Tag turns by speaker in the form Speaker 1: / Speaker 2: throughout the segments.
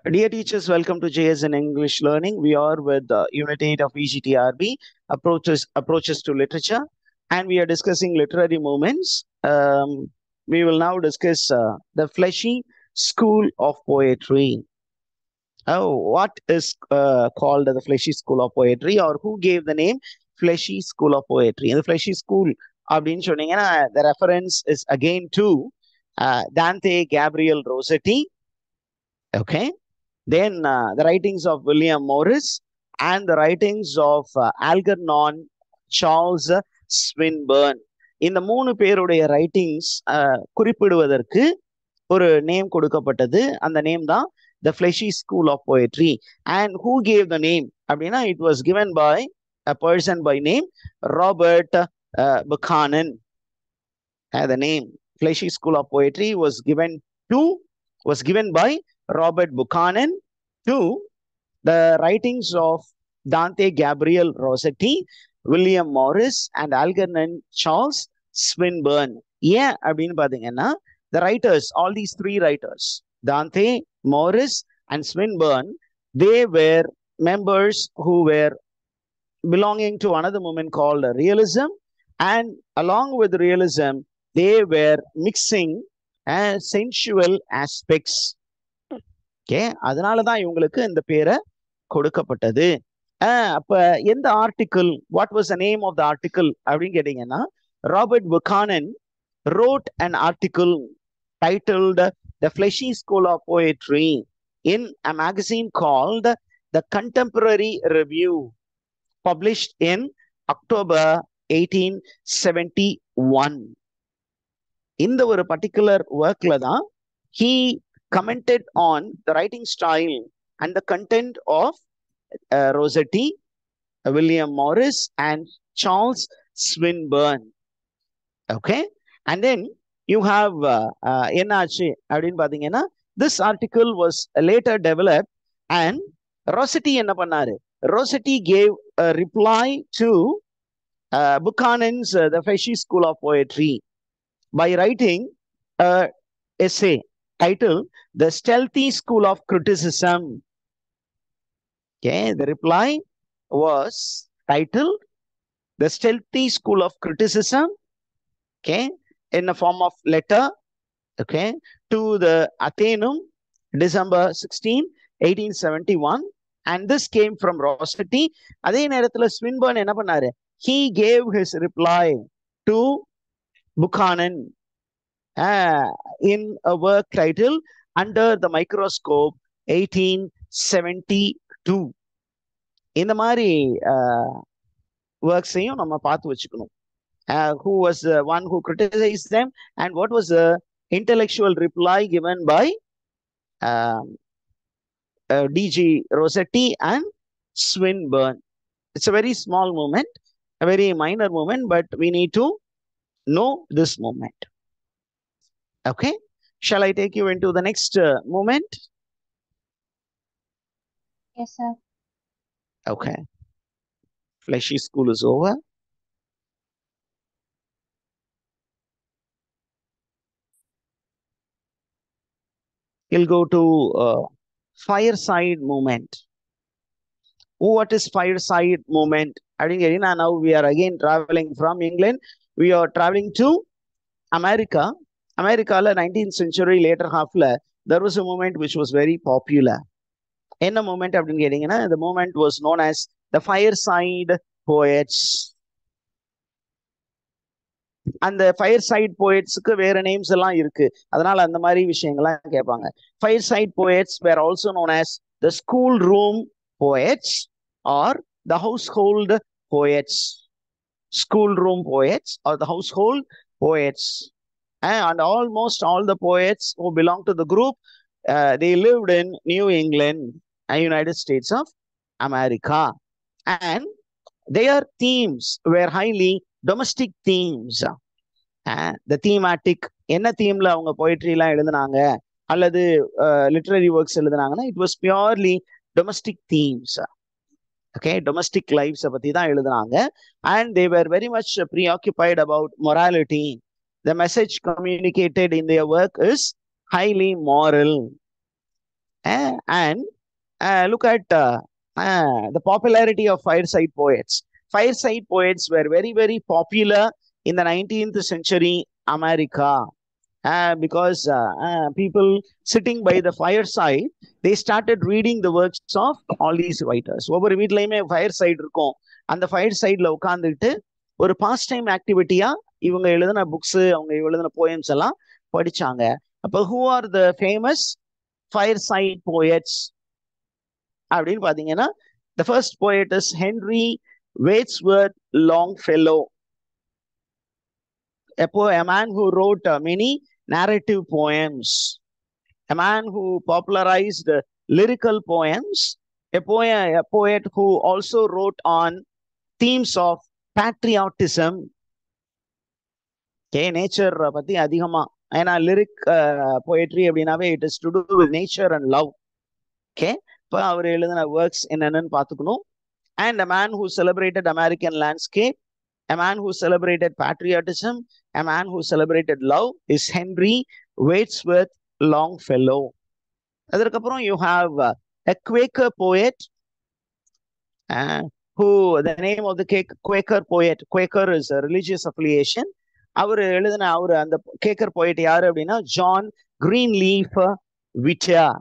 Speaker 1: Dear teachers, welcome to JSN English Learning. We are with Unit 8 of EGTRB, approaches to literature, and we are discussing literary movements. We will now discuss the fleshy school of poetry. Oh, what is called the fleshy school of poetry, or who gave the name fleshy school of poetry? The fleshy school, the reference is again to Dante Gabriel Rossetti. Okay. Then the writings of William Morris and the writings of Algernon Charles Swinburne. இந்த மூணு பேருடைய writings குறிப்பிடுவதற்கு ஒரு name கொடுக்கப்பட்டது. அந்த name தான் the fleshy school of poetry. And who gave the name அப்படின்னா it was given by a person by name Robert Buchanan. The name fleshy school of poetry was given by Robert Buchanan to the writings of Dante Gabriel Rossetti, William Morris, and Algernon Charles Swinburne. Yeah, அப்படின்னு பாத்தீங்கன்னா the writers, all these three writers, Dante, Morris, and Swinburne, they were members who were belonging to another movement called realism, and along with realism, they were mixing sensual aspects. Okay, அதனாலதான் இவங்களுக்கு இந்த பேரை கொடுக்கப்பட்டது. அப்ப எந்த article, what was the name of the article அப்படின்னு கேட்டீங்கன்னா, Robert Buchanan wrote an article titled The Fleshy School of Poetry in a magazine called The Contemporary Review, published in October 1871. இந்த ஒரு பர்டிகுலர் ஒர்க்ல தான் he commented on the writing style and the content of Rossetti, William Morris, and Charles Swinburne. Okay, and then you have என்னாச்சு அப்படின்னு பாத்தீங்கன்னா, this article was later developed and Rossetti என்ன பண்ணாரு? Rossetti gave a reply to Buchanan's The Fleshy School of Poetry by writing an essay titled The Stealthy School of Criticism. Okay, the reply was titled The Stealthy School of Criticism, okay, in the form of letter, okay, to the Athenaeum, December 16, 1871. And this came from Rossetti. அதே நேரத்துல Swinburne என்ன பண்ணாரு? He gave his reply to Buchanan in a work titled Under the Microscope, 1872. இந்த மாதிரி ஒர்க்ஸையும் நம்ம பார்த்து வச்சுக்கணும். Who was the one who criticized them, and what was the intellectual reply given by D.G. Rossetti and Swinburne. It's a very small movement, a very minor movement, but we need to know this movement. Okay, shall I take you into the next movement?
Speaker 2: Yes, sir.
Speaker 1: Okay, fleshy school is over. We'll go to fireside movement. What is fireside movement? Now we are again traveling from England. We are traveling to America. America, 19th century later half, there was a movement which was very popular. In the movement, the movement was known as the fireside poets. அந்த fireside போயட்ஸுக்கு வேற names எல்லாம் இருக்கு, அதனால அந்த மாதிரி விஷயங்கள்லாம் கேட்பாங்க. Fireside poets were also known as the schoolroom poets are the household poets. Schoolroom poets are the household poets. And almost all the poets who belong to the group, they lived in New England, United States of America, and their themes were highly domestic themes. The thematic, என்ன தீம்ல அவங்க poetry எல்லாம் எழுதுனாங்க அல்லது literary works எழுதுனாங்கன்னா, it was purely domestic themes. Okay, domestic lives பத்தி தான் எழுதுனாங்க. And they were very much preoccupied about morality. The message communicated in their work is highly moral. And look at the popularity of fireside poets. Fireside poets were very, very popular in the 19th century America. Because people sitting by the fireside, they started reading the works of all these writers. ஒவ்வொரு வீட்லயுமே fire side இருக்கும். அந்த fire சைட்ல உட்காந்துட்டு ஒரு past time ஆக்டிவிட்டியா இவங்க எழுதின books, அவங்க எழுதின போயம்ஸ் எல்லாம் படிச்சாங்க. அப்போ who are the famous fireside poets அப்படின்னு பாத்தீங்கன்னா, the first poet is Henry Wadsworth Longfellow, a man who wrote many narrative poems, a man who popularized lyrical poems, a poet who also wrote on themes of patriotism. Okay, nature பத்தி அதிகமா, ஏன்னா lyric poetry அப்படின்னாவே it is to do with nature and love. Okay, இப்போ அவர் எழுதின works என்னென்னு பார்த்துக்கணும். And a man who celebrated American landscape, a man who celebrated patriotism, a man who celebrated love is Henry Wadsworth Longfellow. அதற்கப்புறம் you have a Quaker poet who, the name of the Quaker poet, Quaker is a religious affiliation. அவர் அந்த கேக்கர் poet யாரு அப்படின்னா John Greenleaf Whittier.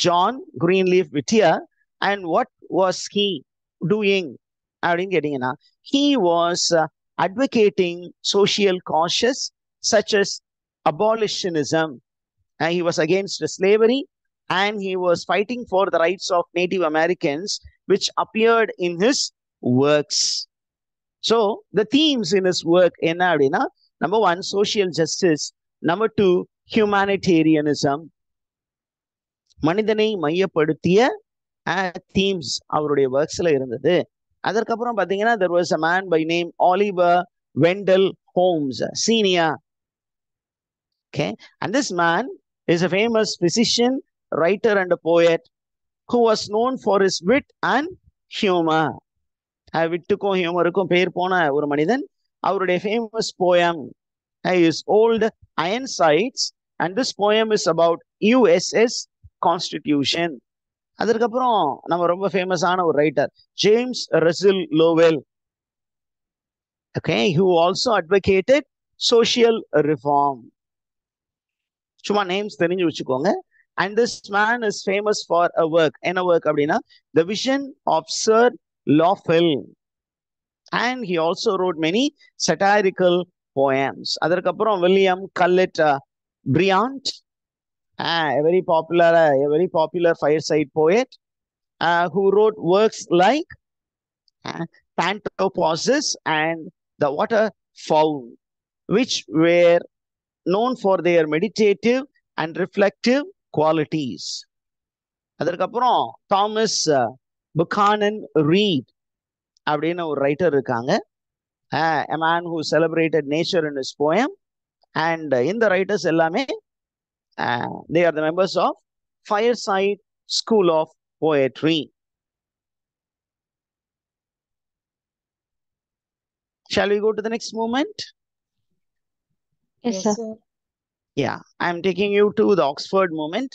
Speaker 1: John Greenleaf Whittier. And what was he doing அப்படின்னு கேட்டீங்கன்னா, he was advocating social causes such as abolitionism. He was against slavery, and he was fighting for the rights of Native Americans, which appeared in his works. So the themes in his work என்ன அப்படின்னா, number 1 social justice, number 2 humanitarianism, மனிதனை மையப்படுத்திய themes அவருடைய ஒர்க்ஸ்ல இருந்தது. அதற்கப்புறம் பாத்தீங்கன்னா, there was a man by name Oliver Wendell Holmes Senior. Okay, and this man is a famous physician, writer and a poet who was known for his wit and humor. விட்டுக்கும் ஹியூமருக்கும் பேர் போன ஒரு மனிதன். அவருடைய famous poem is Old Ironsides, and this poem is about USS Constitution. அதற்கப்புறம் நம்ம ரொம்ப ஃபேமஸான ஒரு writer James Russell Lowell. Okay, who also advocated social reform. சும்மா நேம்ஸ் தெரிஞ்சு வச்சுக்கோங்க. And this man is famous for a work. என்ன work அப்படின்னா, The Vision of Sir Lawfell. And he also wrote many satirical poems. அதற்கப்புறம் William கல்லெட் பிரியாண்ட், a very popular fireside poet who wrote works like Pantopausis and The Waterfowl, which were known for their meditative and reflective qualities. அதற்கப்புறம் Thomas Buchanan read அப்படின்னு ஒரு writer இருக்காங்க. A man who celebrated nature in his poem. And இந்த writers எல்லாமே they are the members of Fireside School of Poetry. Shall we go to the next movement?
Speaker 2: Yes, sir.
Speaker 1: Yeah, I'm taking you to the Oxford movement,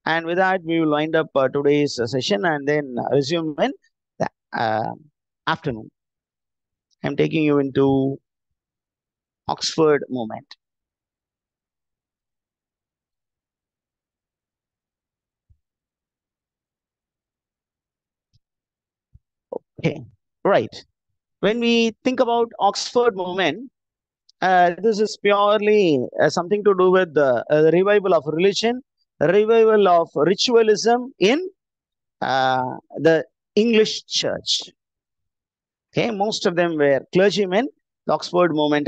Speaker 1: and with that we will wind up today's session and then resume in the afternoon. I'm taking you into Oxford movement. Okay, right. When we think about Oxford movement, this is purely something to do with the revival of religion, revival of ritualism in the English church. Okay, most of them were clergymen. The Oxford movement,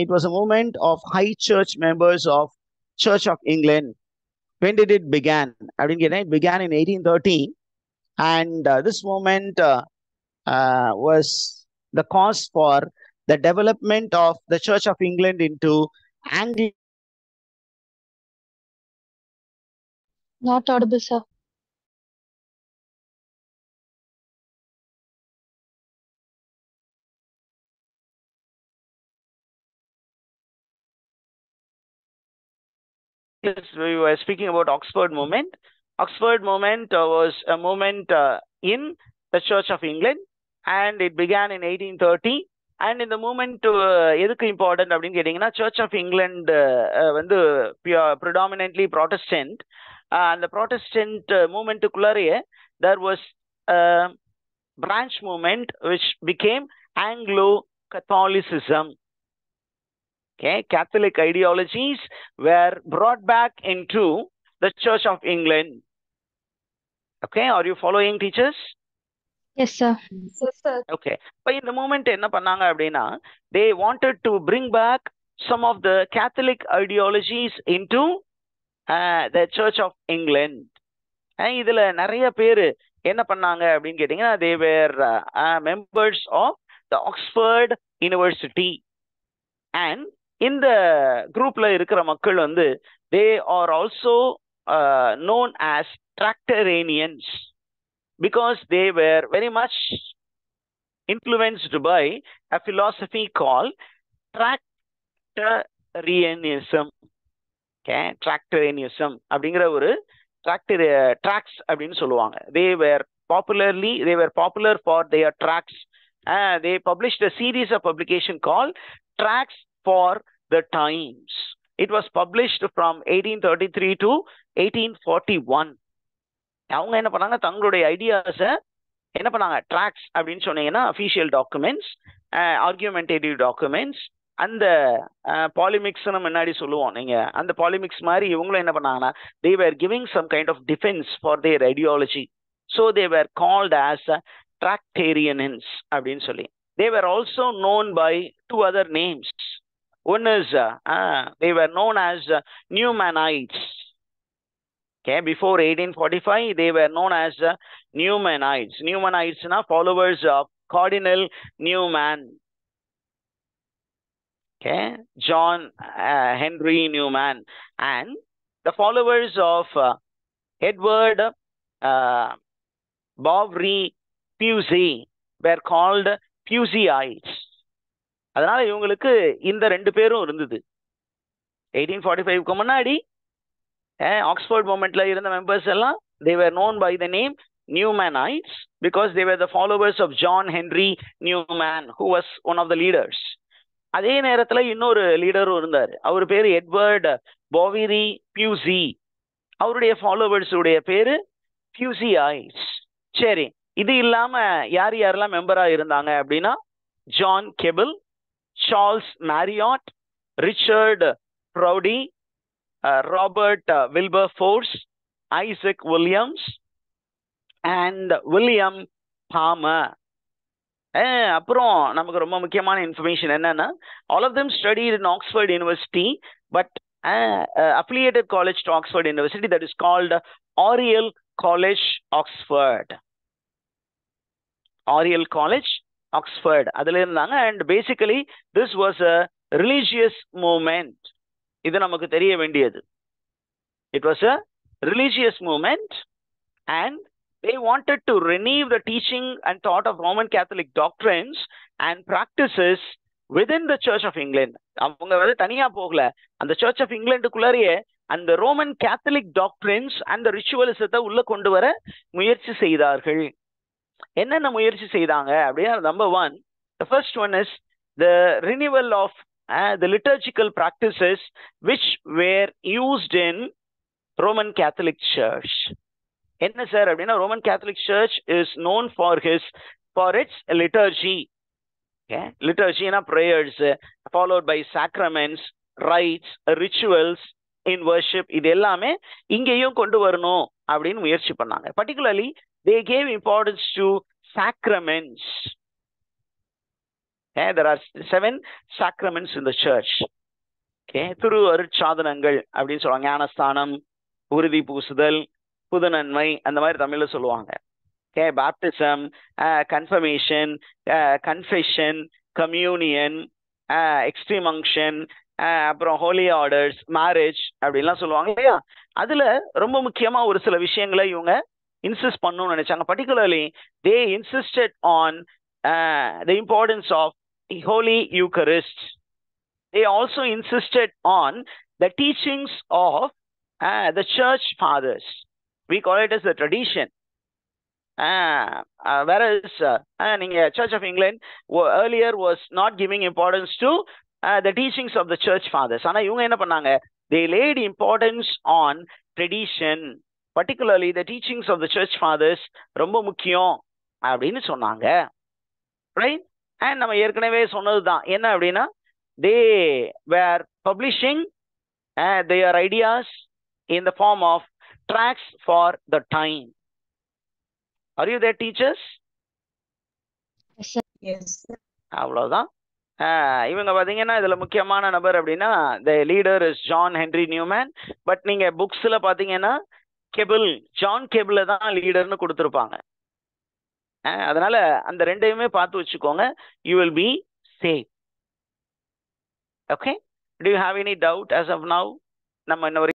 Speaker 1: it was a movement of high church members of Church of England. When did it begin? It began in 1830, and this movement was the cause for the development of the Church of England into Anglican.
Speaker 2: Not audible, sir.
Speaker 1: Yes, we were speaking about Oxford movement. Oxford movement was a movement in the Church of England, and it began in 1830. And in the movement எதுக்கு important அப்படின்னு கேட்டீங்கன்னா, search of England வந்து predominantly Protestant. அந்த Protestant மூமெண்ட்டுக்குள்ளாரையே there was a branch movement which became Anglo-Catholicism. Okay, Catholic ideologies were brought back into the Church of England. Okay, are you following, teachers?
Speaker 2: Yes, sir.
Speaker 3: Yes, sir.
Speaker 1: Okay, but in the moment என்ன பண்ணாங்க அப்படின்னா, they wanted to bring back some of the Catholic ideologies into the Church of England. இதுல நிறைய பேர் என்ன பண்ணாங்க அப்படின்னு கேட்டீங்கன்னா, they were members of the Oxford University. And இந்த குரூப்ல இருக்கிற மக்கள் வந்து they are also known as Tractarians because they were very much influenced by a philosophy called Tractarianism. Okay, Tractarianism அப்படிங்கிற ஒரு tracts அப்படின்னு சொல்லுவாங்க. they were popular for their tracts. They published a series of publication called Tracts for the Times. It was published from 1833 to 1841. அவங்க என்ன பண்ணாங்க, தங்களுடைய ஐடியாஸை என்ன பண்ணாங்க, ட்ராக்ஸ் அப்படின்னு சொன்னீங்கன்னா அஃபீஷியல் டாக்குமெண்ட்ஸ், ஆர்கியூமெண்டேட்டிவ் டாக்குமெண்ட்ஸ், அந்த பாலிமிக்ஸ்னு முன்னாடி சொல்லுவோம் நீங்க, அந்த பாலிமிக்ஸ் மாதிரி இவங்களும் என்ன பண்ணாங்கன்னா, they were giving some kind of defense for their ideology. So they were called as Tractarians அப்படின்னு சொல்லி. They were also known by two other names. One is they were known as Newmanites. Okay, before 1845 they were known as Newmanites. Newmanites na followers of Cardinal Newman. Okay, John Henry Newman. And the followers of Edward Bovary Pusey were called Puseyite. அதனால இவங்களுக்கு இந்த ரெண்டு பேரும் இருந்தது. 1845க்கு முன்னாடி Oxford மூமெண்ட்ல இருந்த members எல்லாம் they were known by the name Newmanites because they were the followers of John Henry Newman, who was one of the leaders. அதே நேரத்துல இன்னொரு லீடரும் இருந்தார், அவர் பேரு எட்வர்ட் போவிரி பியூசி. அவருடைய ஃபாலோவர்ஸ் உடைய பேரு பியூசிஐட்ஸ். சரி, இது இல்லாம யார் யாரெல்லாம் மெம்பரா இருந்தாங்க அப்படின்னா, John Keble, Charles Marriott, Richard Froude, Robert Wilberforce, Isaac Williams and William Palmer. அப்புறம் நமக்கு ரொம்ப முக்கியமான இன்ஃபர்மேஷன் என்னன்னா, all of them studied in Oxford University, but affiliated college to Oxford University that is called Oriel College, Oxford. Oriel College, Oxford. அதுல இருந்தாங்க. And basically this was a religious movement. இது நமக்கு தெரிய வேண்டியது. It was a religious movement and they wanted to renew the teaching and thought of Roman Catholic doctrines and practices within the Church of England. அவங்க வந்து தனியா போகல, அந்த Church of Englandக்குள்ளேயே அந்த ரோமன் கேத்தலிக் டாக்ட்ரின்ஸ் அந்த ரிச்சுவலிசத்தை உள்ள கொண்டு வர முயற்சி செய்தார்கள். என்னென்ன முயற்சி செய்தாங்க அப்படின்னா, number one, the first one is the renewal of the liturgical practices which were used in Roman Catholic Church. என்ன சார் அப்படின்னா, Roman Catholic search is known for its liturgy. Okay, liturgyனா prayers followed by sacraments, rites, rituals in worship. இது எல்லாமே இங்கேயும் கொண்டு வரணும் அப்படின்னு முயற்சி பண்ணாங்க. Particularly they gave importance to sacraments. Okay, there are 7 sacraments in the church. Okay, திரு அருட்சாதனங்கள் அப்படின்னு சொல்லுவாங்க. ஞானஸ்தானம், உறுதி பூசுதல், புதுநன்மை, அந்த மாதிரி தமிழ்ல சொல்லுவாங்க. Okay, baptism, confirmation, confession, communion, extreme unction, அப்புறம் holy orders, marriage அப்படின்லாம் சொல்லுவாங்க இல்லையா. அதுல ரொம்ப முக்கியமா ஒரு சில விஷயங்களை இவங்க இன்சிஸ்ட் பண்ணணும்னு நினைச்சாங்க. Particularly they insisted on the importance of Holy Eucharist. They also insisted on the teachings of the church fathers. We call it as the tradition. Whereas Church of England earlier was not giving importance to the teachings of the church fathers. ஆனா இவங்க என்ன பண்ணாங்க? They laid importance on tradition, particularly the teachings of the church fathers ரொம்ப முக்கியம் அப்படின்னு சொன்னாங்க. Right? And நம்ம ஏற்கனவே சொன்னதுதான் என்ன அப்படின்னா, they were publishing their ideas in the form of tracts for the time. Are you there, teachers?
Speaker 2: Yes, sir.
Speaker 3: Yes, sir.
Speaker 1: அவ்வளவுதான். இவங்க பாத்தீங்கன்னா இதுல முக்கியமான நபர் அப்படின்னா the leader is John Henry Newman. But நீங்க புக்ஸ்ல பாத்தீங்கன்னா கெபிள், ஜான் கெபிள தான் லீடர்னு கொடுத்துருப்பாங்க. அதனால அந்த ரெண்டையுமே பார்த்து வச்சுக்கோங்க. You will be safe. Okay? Do you have any doubt as of now? நம்ம இன்னொரு